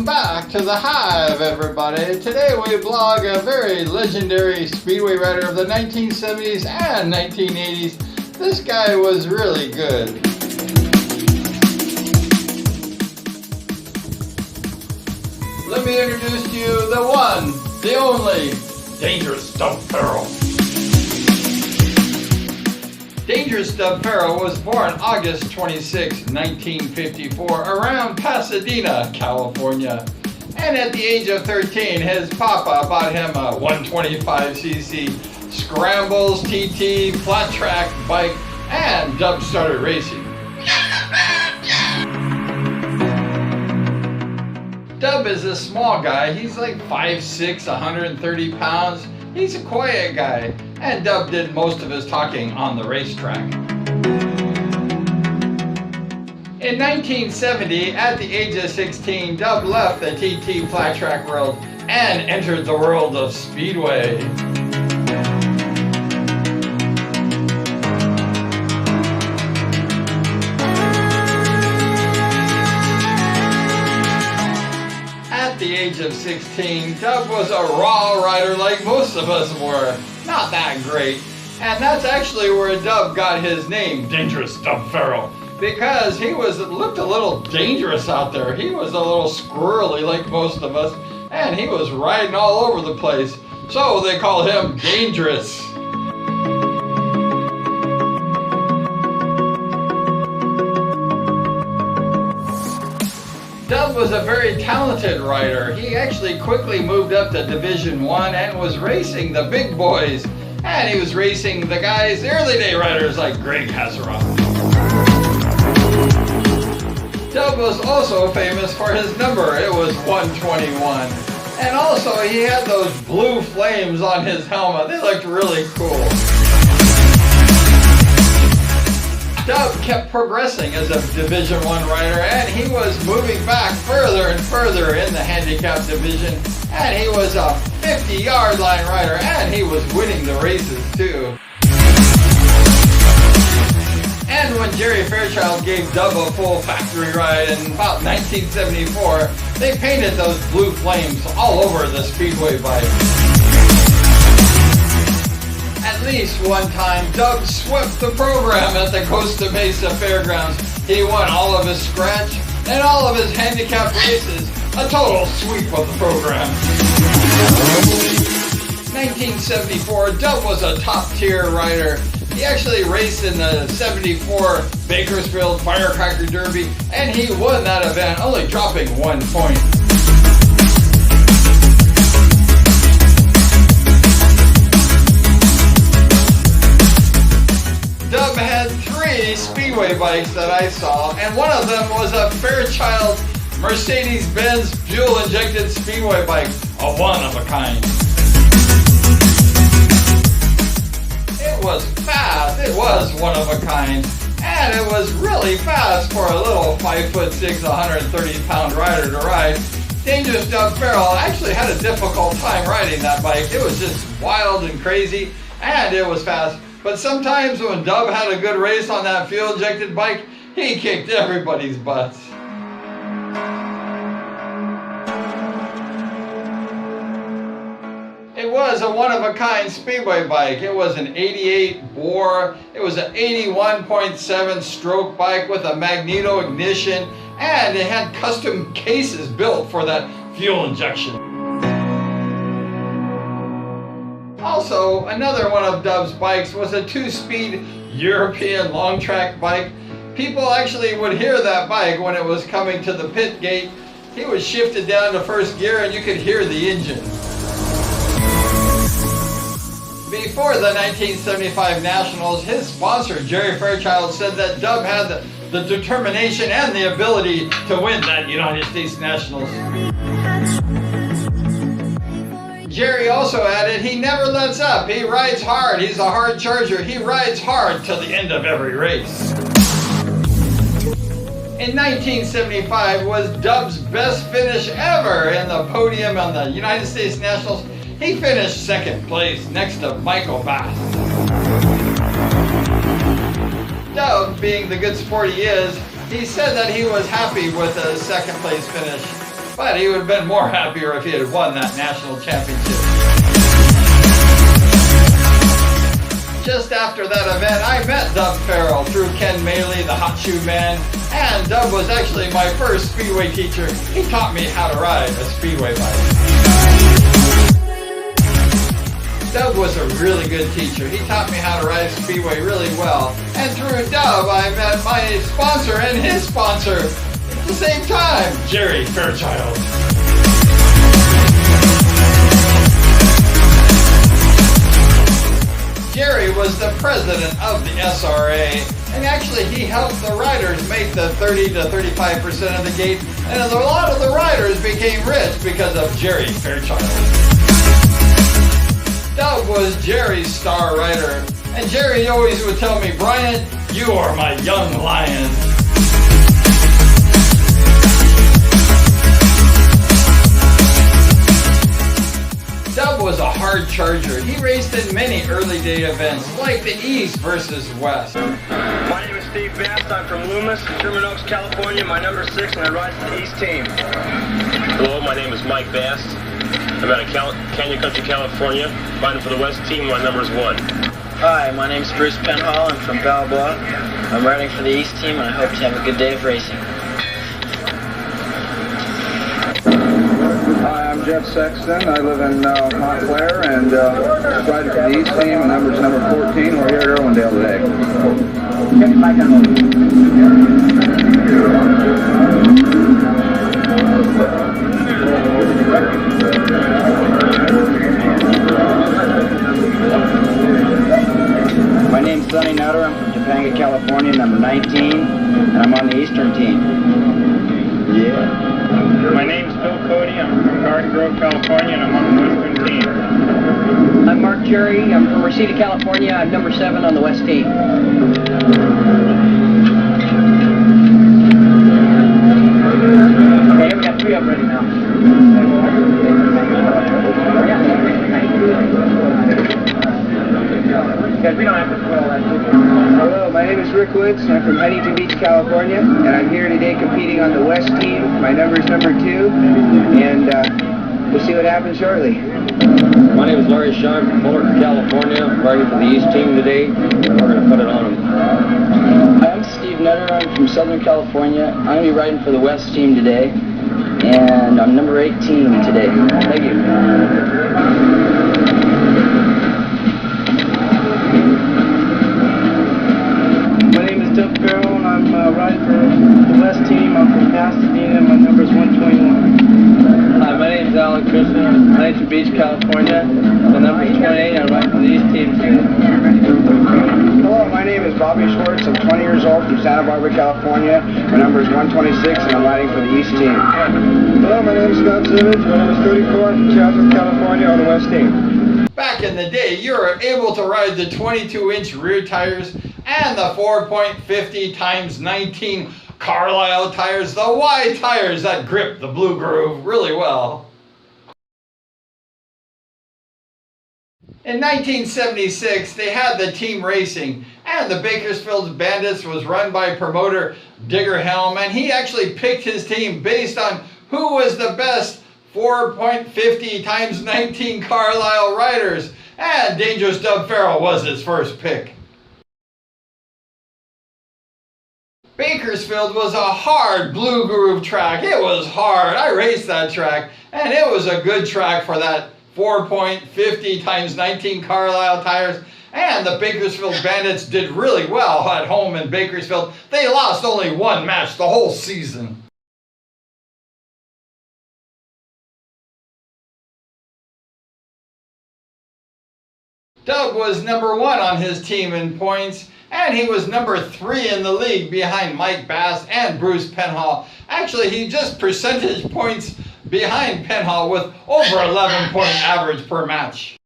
Welcome back to the Hive, everybody. Today we blog a very legendary speedway rider of the 1970s and 1980s. This guy was really good. Let me introduce to you the one, the only, Dangerous Dubb Ferrell. Dangerous Dubb Ferrell was born August 26, 1954, around Pasadena, California. And at the age of 13, his papa bought him a 125cc Scrambles TT flat track bike, and Dubb started racing. Dubb is a small guy. He's like 5'6", 130 pounds. He's a quiet guy, and Dubb did most of his talking on the racetrack. In 1970, at the age of 16, Dubb left the TT flat track world and entered the world of speedway. At the age of 16, Dubb was a raw rider like most of us were. Not that great. And that's actually where Dubb got his name, Dangerous Dubb Ferrell, because he looked a little dangerous out there. He was a little squirrely like most of us, and he was riding all over the place. So they called him Dangerous. Dubb was a very talented rider. He actually quickly moved up to Division I and was racing the big boys. And he was racing the guys, the early day riders like Greg Hasseroff. Dubb was also famous for his number. It was 121. And also he had those blue flames on his helmet. They looked really cool. Dubb kept progressing as a Division I rider, and he was moving back further and further in the handicap division, and he was a 50-yard line rider, and he was winning the races too. And when Jerry Fairchild gave Dubb a full factory ride in about 1974, they painted those blue flames all over the speedway bike. At least one time, Dubb swept the program at the Costa Mesa Fairgrounds. He won all of his scratch and all of his handicap races. A total sweep of the program. 1974, Dubb was a top-tier rider. He actually raced in the 74 Bakersfield Firecracker Derby, and he won that event, only dropping 1 point. Dubb had 3 speedway bikes that I saw, and one of them was a Fairchild Mercedes-Benz fuel-injected speedway bike, a one-of-a-kind. It was fast, it was one-of-a-kind, and it was really fast for a little 5'6", 130-pound rider to ride. Dangerous Dubb Ferrell actually had a difficult time riding that bike. It was just wild and crazy, and it was fast. But sometimes when Dubb had a good race on that fuel-injected bike, he kicked everybody's butts. It was a one-of-a-kind speedway bike. It was an 88 bore. It was an 81.7 stroke bike with a magneto ignition, and it had custom cases built for that fuel injection. Also, another one of Dubb's bikes was a 2-speed European long track bike. People actually would hear that bike when it was coming to the pit gate. He was shifted down to first gear and you could hear the engine. Before the 1975 Nationals, his sponsor, Jerry Fairchild, said that Dubb had the determination and the ability to win that United States Nationals. Jerry also added, he never lets up. He rides hard. He's a hard charger. He rides hard till the end of every race. In 1975 was Dubb's best finish ever in the podium on the United States Nationals. He finished second place next to Michael Bass. Dubb, being the good sport he is, he said that he was happy with a second place finish. but he would have been more happier if he had won that national championship. Just after that event, I met Dubb Ferrell through Ken Maley, the hot shoe man, and Dubb was actually my first speedway teacher. He taught me how to ride a speedway bike. Dubb was a really good teacher. He taught me how to ride a speedway really well. And through Dubb, I met my sponsor and his sponsor at the same time, Jerry Fairchild. Jerry was the president of the SRA, and actually he helped the riders make the 30 to 35% of the gate, and a lot of the riders became rich because of Jerry Fairchild. Dubb was Jerry's star rider, and Jerry always would tell me, "Bryan, you are my young lion." Dubb was a hard charger. He raced in many early day events, like the East versus West. My name is Steve Bast. I'm from Loomis, Sherman Oaks, California. My number 6, and I ride for the East team. Hello, my name is Mike Bast. I'm out of Canyon Country, California. Riding for the West team. My number is 1. Hi, my name is Bruce Penhall. I'm from Balboa. I'm riding for the East team, and I hope to have a good day of racing. Hi, I'm Jeff Sexton. I live in Montclair and riding for the East team. My number is number 14. We're here at Irwindale today. My name's Sonny Nutter. I'm from Topanga, California, number 19, and I'm on the Eastern team. Yeah. My name's Bill Cody. I'm from Garden Grove, California, and I'm on the Western team. I'm Mark Cherry. I'm from Reseda, California. I'm number 7 on the West team. Okay, we got 3 up ready now. Because we don't have to spoil that. Hello, my name is Rick Woods. I'm from Huntington Beach, California, and I'm here today competing on the West team. My number is number 2, and we'll see what happens shortly. My name is Larry Sean from Fullerton, California. I'm riding for the East team today, and we're going to put it on them. Hi, I'm Steve Nutter. I'm from Southern California. I'm going to be riding for the West team today, and I'm number 18 today. Thank you. Dubb Ferrell, and I'm riding for the West team. I'm from Pasadena. My number is 121. Hi, my name is Alan Christian. I'm from Huntington Beach, California. My number is 28. I ride for the East team. Hello, my name is Bobby Schwartz. I'm 20 years old from Santa Barbara, California. My number is 126, and I'm riding for the East team. Hello, my name is Scott Simmons. My number is 34 from Chatsworth, California, on the West team. Back in the day, you were able to ride the 22-inch rear tires and the 4.50 x 19 Carlisle tires, the wide tires that grip the blue groove really well. In 1976, they had the team racing, and the Bakersfield Bandits was run by promoter Digger Helm, and he actually picked his team based on who was the best 4.50 x 19 Carlisle riders, and Dangerous Dubb Ferrell was his first pick. Bakersfield was a hard blue groove track. It was hard. I raced that track, and it was a good track for that 4.50 x 19 Carlisle tires. And the Bakersfield Bandits did really well at home in Bakersfield. They lost only 1 match the whole season. Dubb was number 1 on his team in points, and he was number 3 in the league behind Mike Bass and Bruce Penhall. Actually, he just percentage points behind Penhall with over 11-point average per match.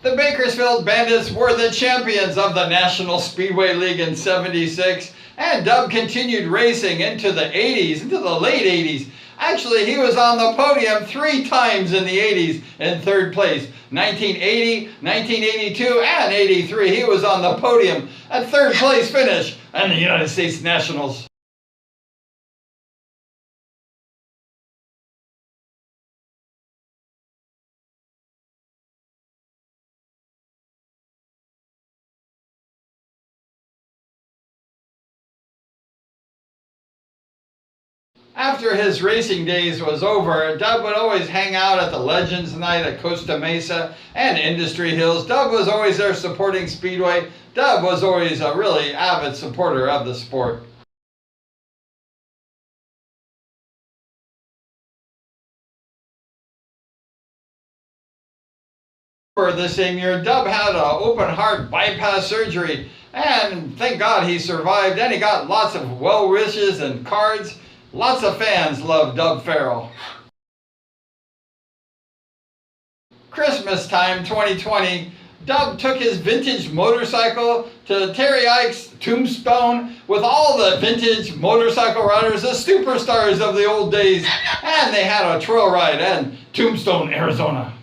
The Bakersfield Bandits were the champions of the National Speedway League in '76, and Dubb continued racing into the 80s, into the late 80s. Actually, he was on the podium 3 times in the 80s in 3rd place. 1980, 1982, and 83. He was on the podium at 3rd place finish in the United States Nationals. After his racing days was over, Dubb would always hang out at the Legends Night at Costa Mesa and Industry Hills. Dubb was always there supporting Speedway. Dubb was always a really avid supporter of the sport. For the same year, Dubb had an open heart bypass surgery, and thank God he survived, and he got lots of well wishes and cards. Lots of fans love Dubb Ferrell. Christmas time 2020, Dubb took his vintage motorcycle to Terry Ike's tombstone with all the vintage motorcycle riders, the superstars of the old days, and they had a trail ride in Tombstone, Arizona.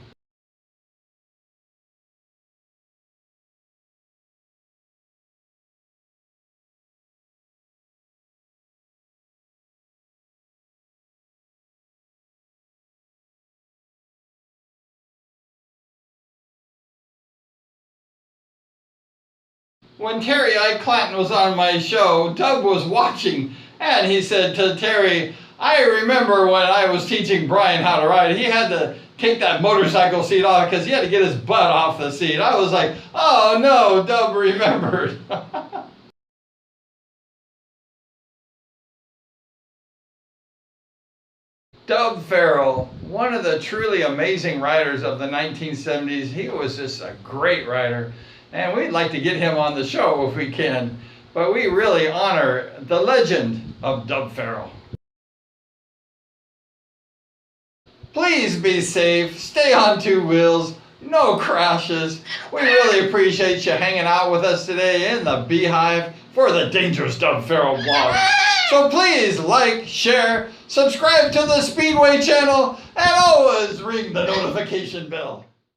When Terry Ike Clanton was on my show, Dubb was watching, and he said to Terry, "I remember when I was teaching Bryan how to ride, he had to take that motorcycle seat off because he had to get his butt off the seat." I was like, oh no, Dubb remembered. Dubb Ferrell, one of the truly amazing riders of the 1970s. He was just a great rider. And we'd like to get him on the show if we can. But we really honor the legend of Dubb Ferrell. Please be safe, stay on 2 wheels, no crashes. We really appreciate you hanging out with us today in the Beehive for the Dangerous Dubb Ferrell blog. So please like, share, subscribe to the Speedway channel, and always ring the notification bell.